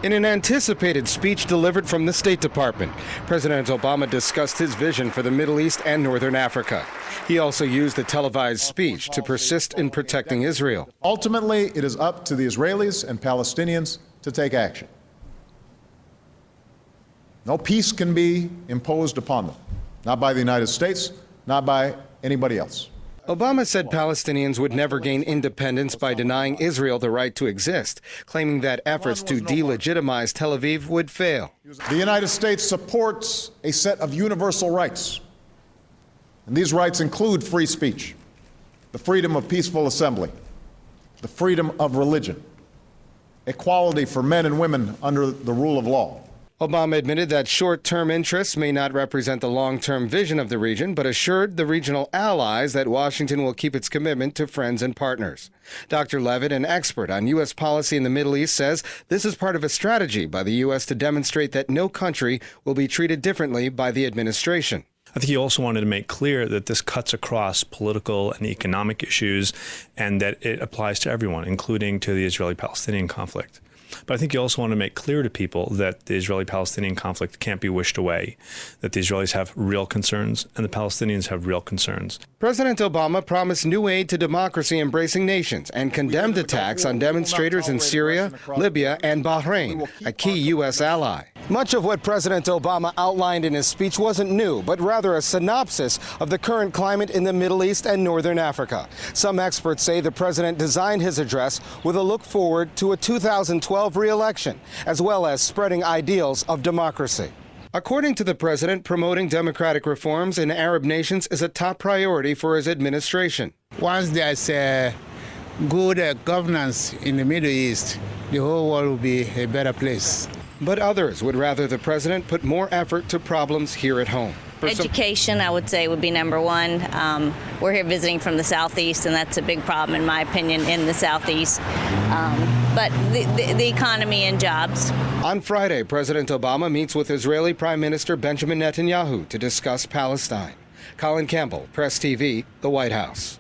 In an anticipated speech delivered from the State Department, President Obama discussed his vision for the Middle East and Northern Africa. He also used the televised speech to persist in protecting Israel. Ultimately, it is up to the Israelis and Palestinians to take action. No peace can be imposed upon them, not by the United States, not by anybody else. Obama said Palestinians would never gain independence by denying Israel the right to exist, claiming that efforts to delegitimize Tel Aviv would fail. The United States supports a set of universal rights, and these rights include free speech, the freedom of peaceful assembly, the freedom of religion, equality for men and women under the rule of law. Obama admitted that short-term interests may not represent the long-term vision of the region, but assured the regional allies that Washington will keep its commitment to friends and partners. Dr. Levitt, an expert on U.S. policy in the Middle East, says this is part of a strategy by the U.S. to demonstrate that no country will be treated differently by the administration. I think he also wanted to make clear that this cuts across political and economic issues and that it applies to everyone, including to the Israeli-Palestinian conflict. But I think you also want to make clear to people that the Israeli-Palestinian conflict can't be wished away, that the Israelis have real concerns and the Palestinians have real concerns. President Obama promised new aid to democracy-embracing nations and condemned attacks on demonstrators in Syria, Libya and Bahrain, a key U.S. ally. Much of what President Obama outlined in his speech wasn't new, but rather a synopsis of the current climate in the Middle East and Northern Africa. Some experts say the president designed his address with a look forward to a 2012 re-election, as well as spreading ideals of democracy. According to the president, promoting democratic reforms in Arab nations is a top priority for his administration. Once there's good governance in the Middle East, the whole world will be a better place. But others would rather the president put more effort to problems here at home. Education, I would say, would be number one. We're here visiting from the Southeast, and that's a big problem, in my opinion, in the Southeast. But the economy and jobs. On Friday, President Obama meets with Israeli Prime Minister Benjamin Netanyahu to discuss Palestine. Colin Campbell, Press TV, the White House.